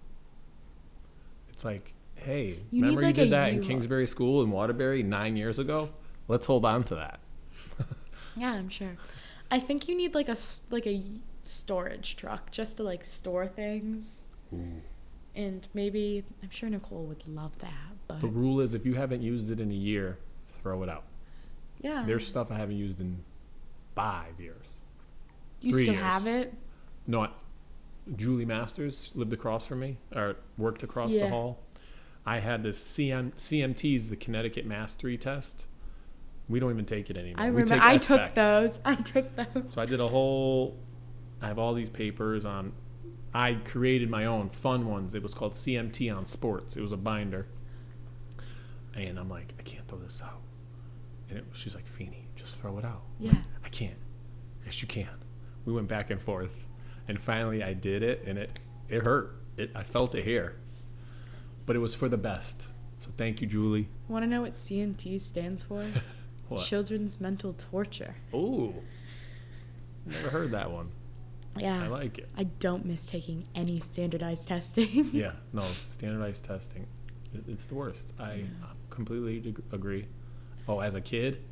It's like, hey, You remember need, like, you did a that in U- Kingsbury School in Waterbury 9 years ago? Let's hold on to that. Yeah, I'm sure. I think you need like a storage truck just to like store things. Ooh. And maybe, I'm sure Nicole would love that. But The rule is if you haven't used it in a year, throw it out. yeah. There's stuff I haven't used in 5 years. You 3 still years. have it? No, Julie Masters lived across from me, or worked across the Yeah. hall. I had this CMTs, the Connecticut Mastery Test. We don't even take it anymore. I We remember. take I SBAC. took those. So I did I have all these papers on, I created my own fun ones. It was called CMT on sports. It was a binder. And I'm like, I can't throw this out. And she's like, Feeney, just throw it out. Yeah. I can't. Yes, you can. We went back and forth. And finally I did it, and it hurt. I felt it here. But it was for the best. So thank you, Julie. Want to know what CMT stands for? What? Children's Mental Torture. Ooh. Never heard that one. Yeah. I like it. I don't miss taking any standardized testing. Yeah, no, standardized testing. It's the worst. I completely agree. Oh, as a kid,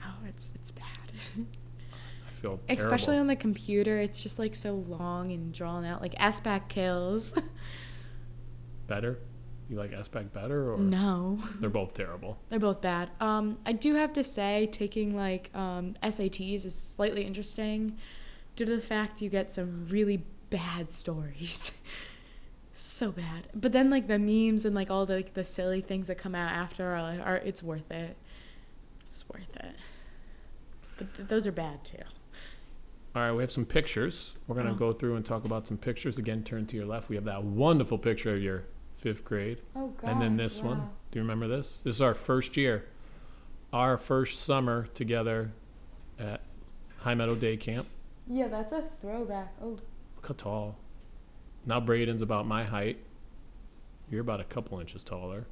Oh, it's bad. I feel terrible. Especially on the computer, it's just like so long and drawn out. Like SBAC kills. Better? You like SBAC better, or No, they're both terrible? they're both bad. I do have to say, taking like SATs is slightly interesting due to the fact you get some really bad stories. So bad. But then like the memes and like all the silly things that come out after are it's worth it. It's worth it. But those are bad too. All right, we have some pictures. We're going to go through and talk about some pictures. Again, turn to your left. We have that wonderful picture of your 5th grade. Oh god. And then this one. Do you remember this? This is our first year. Our first summer together at High Meadow Day Camp. Yeah, that's a throwback. Oh. Look how tall. Now Braden's about my height. You're about a couple inches taller.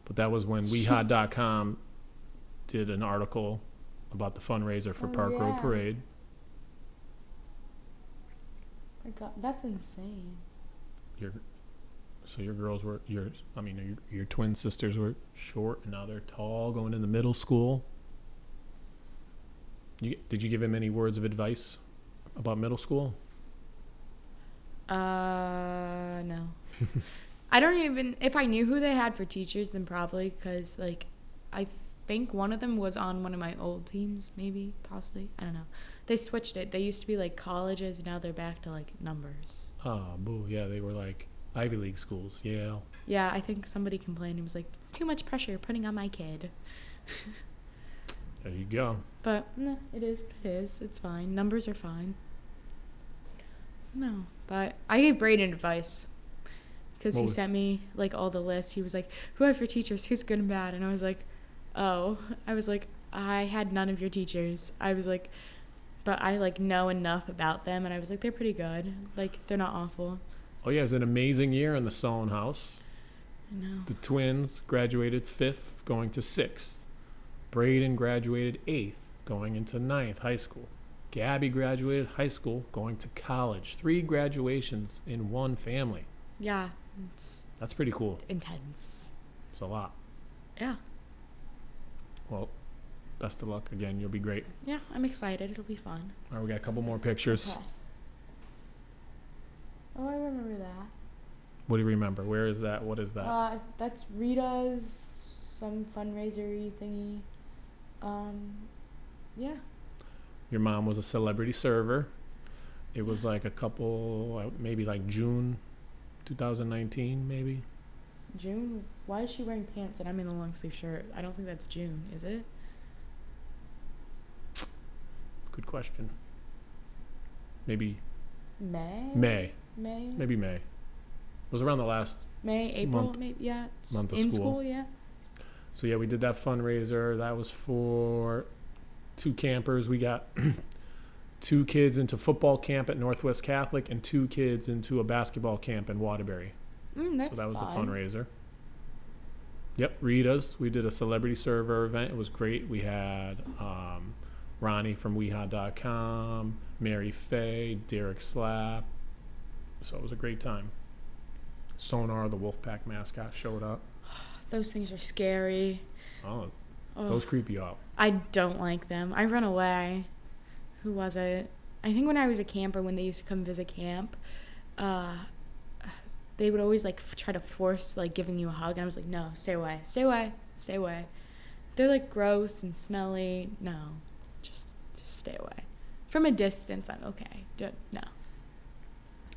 But that was when WeHa.com did an article about the fundraiser for Park Road Parade. My god, that's insane. So your girls were your twin sisters were short, and now they're tall, going into middle school. Did you give him any words of advice about middle school? No. I don't even, if I knew who they had for teachers, then probably, because like I think one of them was on one of my old teams, maybe, possibly. I don't know. They switched it. They used to be like colleges, now they're back to like numbers. Oh, boo. Yeah, they were like Ivy League schools. Yale. Yeah, I think somebody complained. It was like, it's too much pressure you're putting on my kid. There you go. But no, it is what it is. It's fine. Numbers are fine. No, but I gave Braden advice because he sent me like all the lists. He was like, who I have for teachers? Who's good and bad? And I was like, I had none of your teachers. I was like, but I like know enough about them. And I was like, they're pretty good. Like, they're not awful. Oh, yeah, it was an amazing year in the Sohn house. I know. The twins graduated 5th, going to 6th. Braden graduated 8th, going into 9th high school. Gabby graduated high school, going to college. 3 graduations in one family. Yeah. That's pretty cool. Intense. It's a lot. Yeah. Well, best of luck again. You'll be great. Yeah, I'm excited. It'll be fun. All right, we got a couple more pictures. Okay. Oh, I remember that. What do you remember? Where is that? What is that? That's Rita's some fundraiser-y thingy. Yeah. Your mom was a celebrity server. It was like a couple, maybe like June 2019, maybe. June? Why is she wearing pants and I'm in a long sleeve shirt? I don't think that's June, is it? Good question. Maybe May? May. May? Maybe May. It was around the last May, April, month, maybe, yeah. month of in school. Yeah. So yeah, we did that fundraiser. That was for 2 campers. We got 2 kids into football camp at Northwest Catholic and 2 kids into a basketball camp in Waterbury. That's so that was fun. the fundraiser. Yep, Rita's. We did a celebrity server event. It was great. We had Ronnie from WeHa.com, Mary Faye, Derek Slap. So it was a great time. Sonar, the Wolfpack mascot, showed up. Those things are scary. Oh, those creep you out. I don't like them. I run away. Who was it? I think when I was a camper, when they used to come visit camp, they would always like try to force like giving you a hug, and I was like, no, stay away, stay away, stay away. They're like gross and smelly. No, just stay away. From a distance, I'm okay. No.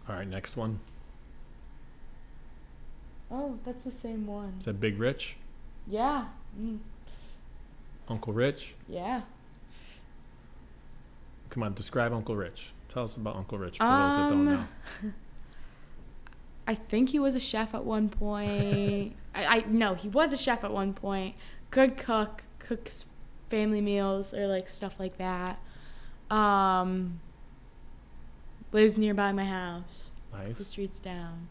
All right, next one. Oh, that's the same one. Is that Big Rich? Yeah. Uncle Rich? Yeah. Come on, describe Uncle Rich. Tell us about Uncle Rich for those that don't know. I think he was a chef at one point. No, he was a chef at one point. Good cook, cooks family meals or like stuff like that. Lives nearby my house. Nice. The streets down.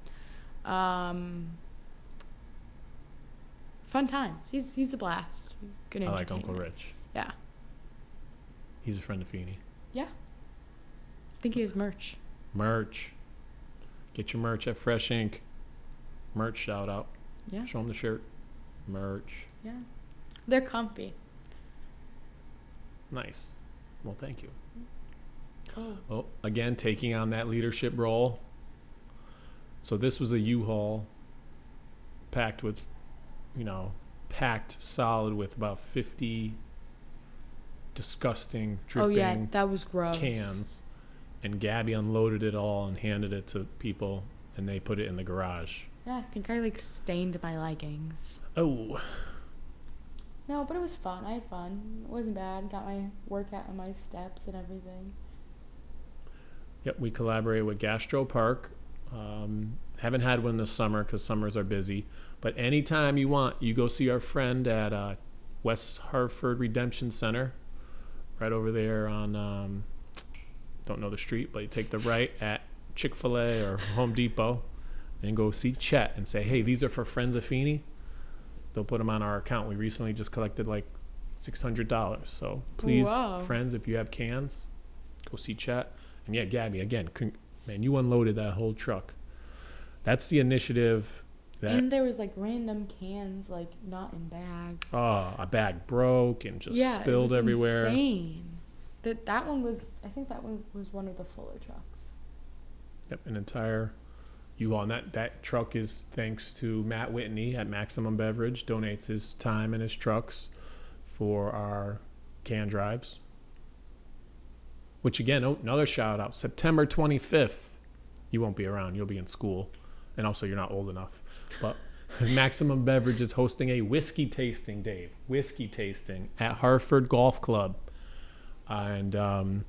Fun times. He's a blast. Good I like entertainment. Uncle Rich. Yeah. He's a friend of Feeney. Yeah. I think he has merch. Merch. Get your merch at Fresh Ink. Merch shout out. Yeah. Show them the shirt. Merch. Yeah. They're comfy. Nice. Well, thank you. Oh. Well, again, taking on that leadership role. So this was a U-Haul packed with, packed solid with about 50 disgusting dripping that was gross. cans. And Gabby unloaded it all and handed it to people, and they put it in the garage. Yeah, I think I stained my leggings. Oh. No, but it was fun. I had fun. It wasn't bad. Got my workout on my steps and everything. Yep, we collaborate with Gastro Park. Haven't had one this summer because summers are busy. But anytime you want, you go see our friend at West Hartford Redemption Center, right over there on, don't know the street, but you take the right at Chick-fil-A or Home Depot and go see Chet and say, hey, these are for friends of Feeney. They'll put them on our account. We recently just collected like $600. So please, friends, if you have cans, go see Chet. And yeah, Gabby, again, man, you unloaded that whole truck. That's the initiative. And there was like random cans, like not in bags. Oh, a bag broke and just spilled it was everywhere. Insane. That one was, I think that one was one of the fuller trucks. Yep, an entire U-Haul. And that truck is thanks to Matt Whitney at Maximum Beverage, donates his time and his trucks for our can drives. Which again, another shout out, September 25th. You won't be around, you'll be in school. And also you're not old enough. But Maximum Beverage is hosting a whiskey tasting, Dave. Whiskey tasting at Hartford Golf Club. And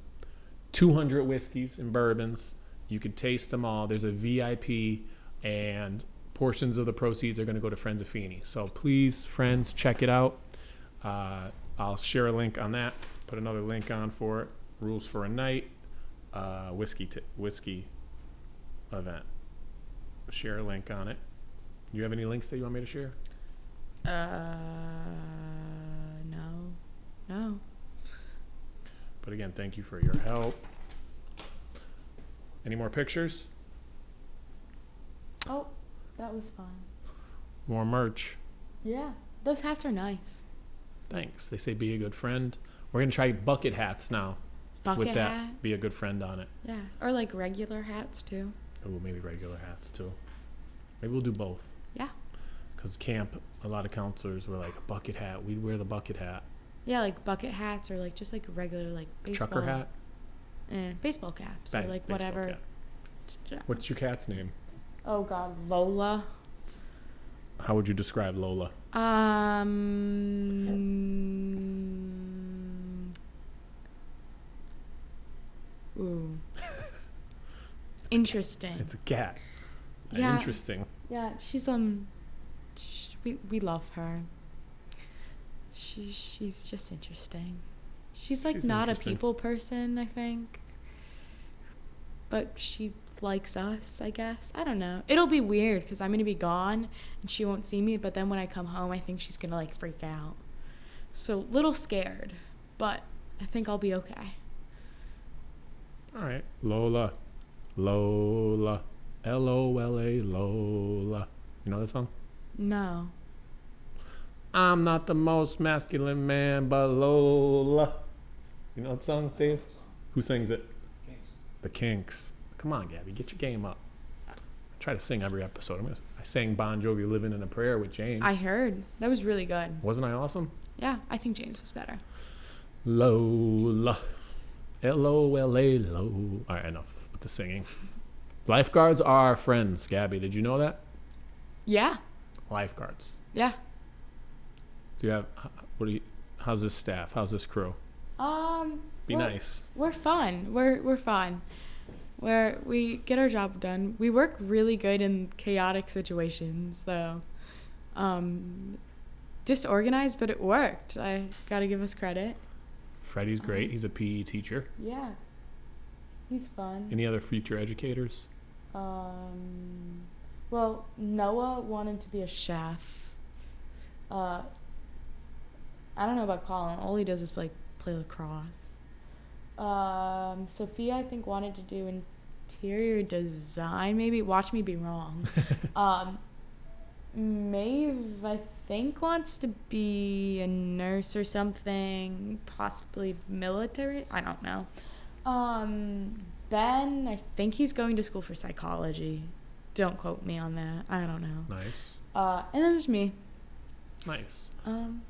200 whiskeys and bourbons. You could taste them all. There's a VIP, and portions of the proceeds are going to go to Friends of Feeney. So please, friends, check it out. I'll share a link on that. Put another link on for it. Rules for a night. Whiskey event. Share a link on it. You have any links that you want me to share? No. But again, thank you for your help. Any more pictures? Oh, that was fun. More merch. Yeah, those hats are nice. Thanks. They say be a good friend. We're going to try bucket hats now. Bucket with that, hat? be a good friend on it. Yeah, or like regular hats too. Oh, maybe regular hats too. Maybe we'll do both. Yeah. Because camp, a lot of counselors were like, a bucket hat. We'd wear the bucket hat. Yeah, like bucket hats or like just like regular like baseball. Trucker hat? Baseball caps or like whatever. Cap. What's your cat's name? Oh God, Lola. How would you describe Lola? Ooh. Interesting. It's a cat. Yeah. Interesting. Yeah, she's we love her. She's just interesting. She's not a people person, I think. But she likes us, I guess. I don't know. It'll be weird because I'm going to be gone and she won't see me. But then when I come home, I think she's going to, like, freak out. So, little scared. But I think I'll be okay. All right. Lola. Lola. L-O-L-A. Lola. You know that song? No. I'm not the most masculine man, but Lola. You know that song, Dave? Who sings it? The Kinks. Come on, Gabby, get your game up. I try to sing every episode. I sang Bon Jovi Living in a Prayer with James. I heard. That was really good. Wasn't I awesome? Yeah, I think James was better. Lola. L-O-L-A. Lola. All right, enough with the singing. Lifeguards are friends, Gabby. Did you know that? Yeah. Lifeguards. Yeah. Do you have, how's this staff? How's this crew? Be nice. We're fun. We're fun. We get our job done. We work really good in chaotic situations, though. Disorganized, but it worked. I gotta give us credit. Freddie's great. He's a PE teacher. Yeah. He's fun. Any other future educators? Well, Noah wanted to be a chef. I don't know about Colin. All he does is play lacrosse. Sophia, I think, wanted to do interior design, maybe. Watch me be wrong. Maeve, I think, wants to be a nurse or something, possibly military. I don't know. Ben, I think he's going to school for psychology. Don't quote me on that. I don't know. Nice. And then there's me. Nice.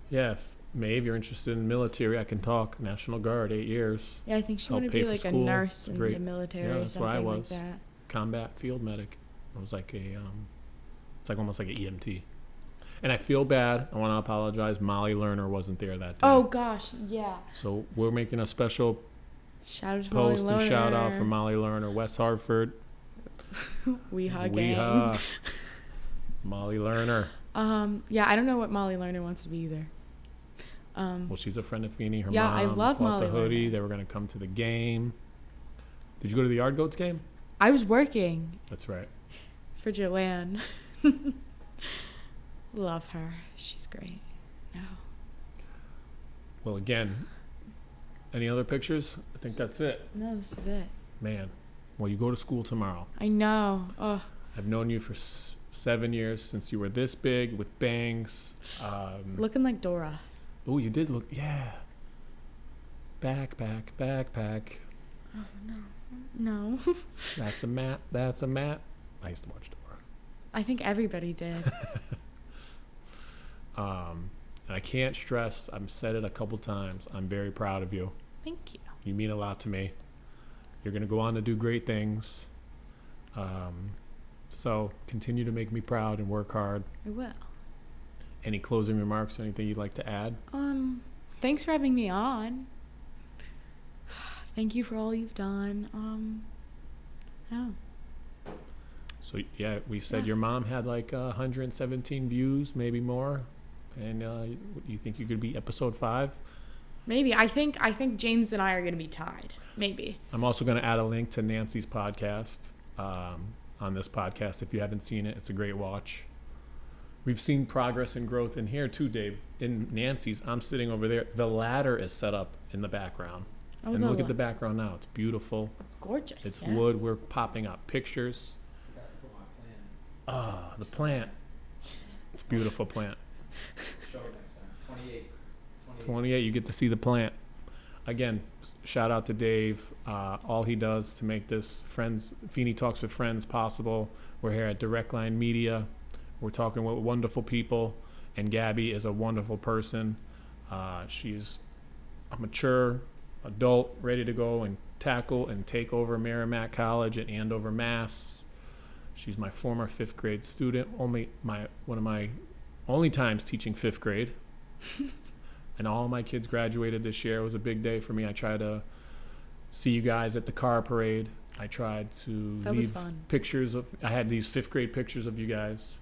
Yeah, if Maeve, you're interested in military, I can talk. National Guard, 8 years. Yeah, I think she wanted to be like a nurse in the military or something like that. Combat field medic. I was like it's like almost like an EMT. And I feel bad. I want to apologize. Molly Lerner wasn't there that day. Oh, gosh, yeah. So we're making a special shout out to post Molly and Lerner. shout out for Molly Lerner, West Hartford. WeHa gang. Molly Lerner. Yeah, I don't know what Molly Lerner wants to be either. Well, she's a friend of Feeney. Her yeah, mom I love bought Molly the hoodie. Lerner. They were going to come to the game. Did you go to the Yard Goats game? I was working. That's right. For Joanne. Love her. She's great. No. Well, again, any other pictures? I think that's it. No, this is it. Man, well, you go to school tomorrow. I know. Oh. I've known you for 7 years, since you were this big with bangs. Looking like Dora. Oh, you did look, yeah. Backpack. Oh, no. That's a map. I used to watch Dora. I think everybody did. And I can't stress, I've said it a couple times, I'm very proud of you. Thank you. You mean a lot to me. You're going to go on to do great things. So continue to make me proud and work hard. I will. Any closing remarks or anything you'd like to add? Thanks for having me on. Thank you for all you've done. No. So, yeah, we said your mom had like 117 views, maybe more. And you think you could be episode 5? Maybe. I think James and I are going to be tied. Maybe. I'm also going to add a link to Nancy's podcast on this podcast. If you haven't seen it, it's a great watch. We've seen progress and growth in here too, Dave. In Nancy's, I'm sitting over there. The ladder is set up in the background. Oh, and look at the background now. It's beautiful. It's gorgeous. It's wood. We're popping up pictures. Ah, the plant. It's a beautiful plant. Show it next time. 28, you get to see the plant. Again, shout out to Dave. All he does to make this Feeney Talks with Friends possible. We're here at Direct Line Media. We're talking with wonderful people, and Gabby is a wonderful person. She's a mature adult, ready to go and tackle and take over Merrimack College at Andover, Mass. She's my former 5th grade student, one of my only times teaching 5th grade. And all my kids graduated this year. It was a big day for me. I tried to see you guys at the car parade. I tried to leave pictures of, I had these 5th grade pictures of you guys.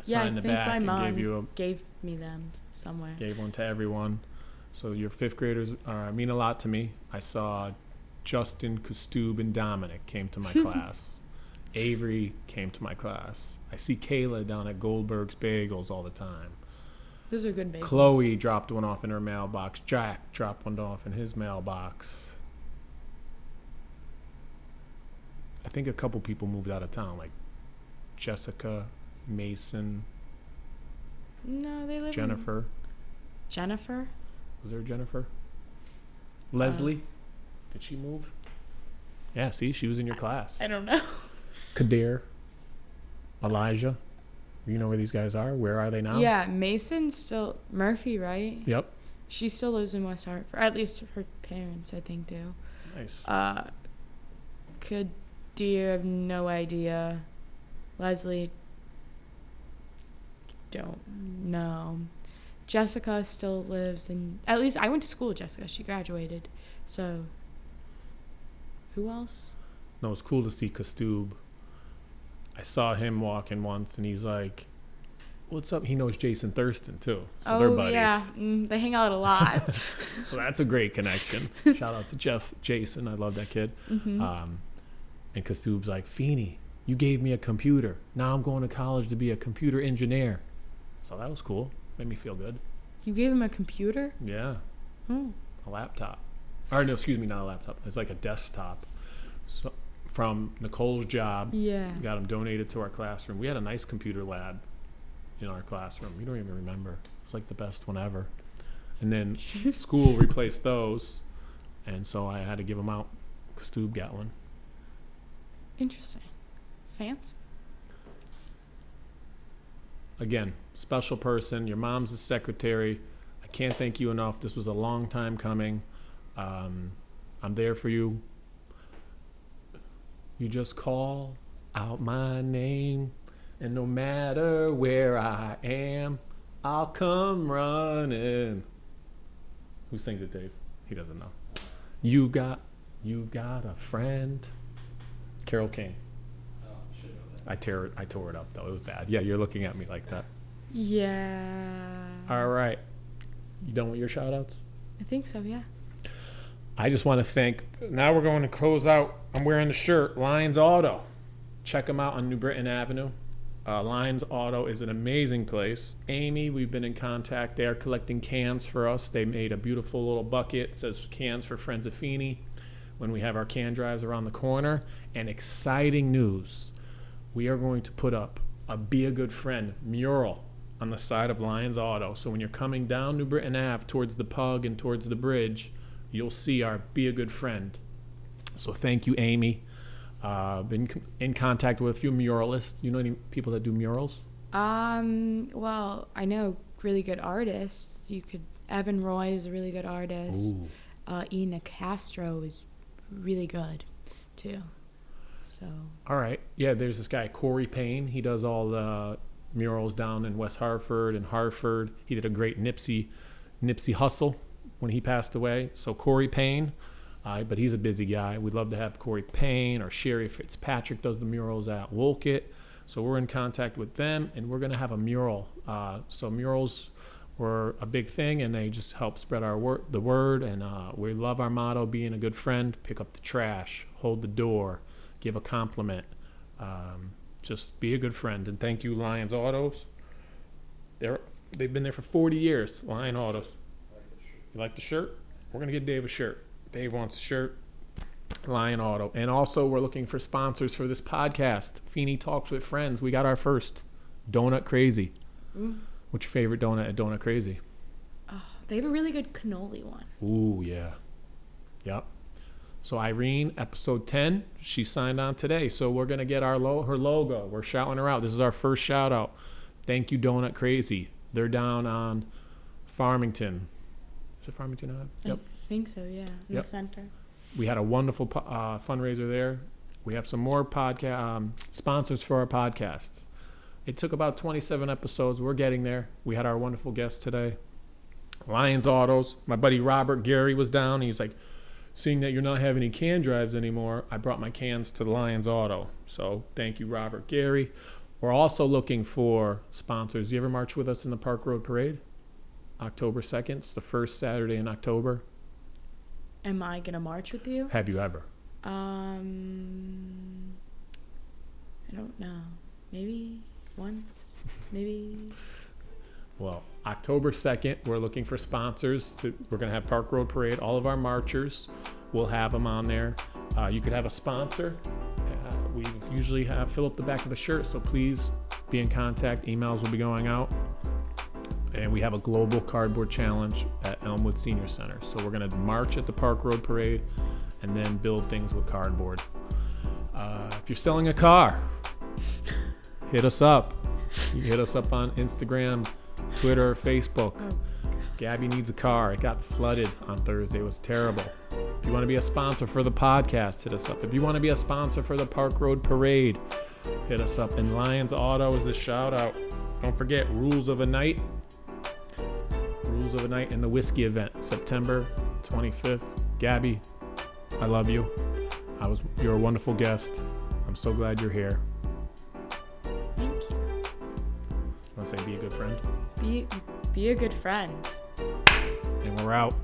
Yeah, I think my mom gave me them somewhere. Gave one to everyone. So your 5th graders mean a lot to me. I saw Justin, Kostub, and Dominic came to my class. Avery came to my class. I see Kayla down at Goldberg's Bagels all the time. Those are good bagels. Chloe dropped one off in her mailbox. Jack dropped one off in his mailbox. I think a couple people moved out of town, like Jessica, Mason, No, they live Jennifer. Jennifer? Was there a Jennifer? Leslie? Did she move? Yeah, see, she was in your class. I don't know. Kadir. Elijah. You know where these guys are? Where are they now? Yeah, Mason's still Murphy, right? Yep. She still lives in West Hartford. At least her parents, I think, do. Nice. Kadir, I have no idea. Leslie, don't know. Jessica still lives in... At least I went to school with Jessica. She graduated. So, who else? No, it's cool to see Kostub. I saw him walking once, and he's like, what's up? He knows Jason Thurston, too. So they're buddies. Yeah. They hang out a lot. So that's a great connection. Shout out to Jason. I love that kid. Mm-hmm. And Kostub's like, Feeney, you gave me a computer. Now I'm going to college to be a computer engineer. So that was cool. Made me feel good. You gave him a computer? Yeah. Hmm. A laptop. Or no, excuse me, not a laptop. It's like a desktop. So from Nicole's job. Yeah. Got him donated to our classroom. We had a nice computer lab in our classroom. You don't even remember. It's like the best one ever. And then school replaced those. And so I had to give them out. Kostub got one. Interesting. Fancy. Again, special person. Your mom's a secretary. I can't thank you enough. This was a long time coming. I'm there for you. You just call out my name, and no matter where I am, I'll come running. Who sings it, Dave? He doesn't know. You've got a friend. Carole King. Oh, should know that. I tore it up though. It was bad. Yeah, you're looking at me like that. Yeah. All right. You done with your shout outs? I think so, yeah. I just want to thank. Now we're going to close out. I'm wearing the shirt, Lions Auto. Check them out on New Britain Avenue. Lions Auto is an amazing place. Amy, we've been in contact. They are collecting cans for us. They made a beautiful little bucket. It says cans for Friends of Feeney when we have our can drives around the corner. And exciting news. We are going to put up a Be a Good Friend mural on the side of Lions Auto. So when you're coming down New Britain Ave towards the Pug and towards the bridge, you'll see our Be a Good Friend. So thank you, Amy. Been in contact with a few muralists. You know any people that do murals? Well, I know really good artists. Evan Roy is a really good artist. Ina Castro is really good too. So. All right. Yeah, there's this guy, Corey Payne. He does all the murals down in West Hartford and Hartford. He did a great Nipsey Hussle when he passed away. So Corey Payne, but he's a busy guy. We'd love to have Corey Payne, or Sherry Fitzpatrick does the murals at Wolcott. So we're in contact with them, and we're going to have a mural. So murals were a big thing, and they just help spread the word. And we love our motto, being a good friend. Pick up the trash, hold the door, give a compliment. Just be a good friend. And thank you, Lions Autos. They've been there for 40 years, Lion Autos. You like the shirt? We're going to get Dave a shirt. Dave wants a shirt. Lion Auto. And also, we're looking for sponsors for this podcast. Feeney Talks with Friends. We got our first. Donut Crazy. Ooh. What's your favorite donut at Donut Crazy? Oh, they have a really good cannoli one. Ooh, yeah. Yep. So Irene, episode 10, she signed on today. So we're going to get her logo. We're shouting her out. This is our first shout out. Thank you, Donut Crazy. They're down on Farmington. Is it Farmington Ave? Yep. I think so, yeah. In the center. We had a wonderful fundraiser there. We have some more sponsors for our podcast. It took about 27 episodes. We're getting there. We had our wonderful guest today. Lions Autos. My buddy Robert Gary was down. He's like, seeing that you're not having any can drives anymore, I brought my cans to the Lions Auto. So thank you, Robert Gary. We're also looking for sponsors. You ever march with us in the Park Road Parade? October 2nd. It's the first Saturday in October. Am I gonna march with you? Have you ever? I don't know. Maybe once. Maybe. Well, October 2nd, we're looking for sponsors. We're going to have Park Road Parade. All of our marchers, we'll have them on there. You could have a sponsor. We usually fill up the back of the shirt, so please be in contact. Emails will be going out. And we have a global cardboard challenge at Elmwood Senior Center. So we're going to march at the Park Road Parade and then build things with cardboard. If you're selling a car, hit us up. You can hit us up on Instagram, Twitter, Facebook. Oh. Gabby needs a car. It got flooded on Thursday. It was terrible. If you want to be a sponsor for the podcast, hit us up. If you want to be a sponsor for the Park Road Parade, hit us up. And Lions Auto is the shout out. Don't forget, Rules of a Night and the Whiskey event, September 25th. Gabby, I love you. You're a wonderful guest. I'm so glad you're here. Thank you. Want to say be a good friend? Be a good friend. And we're out.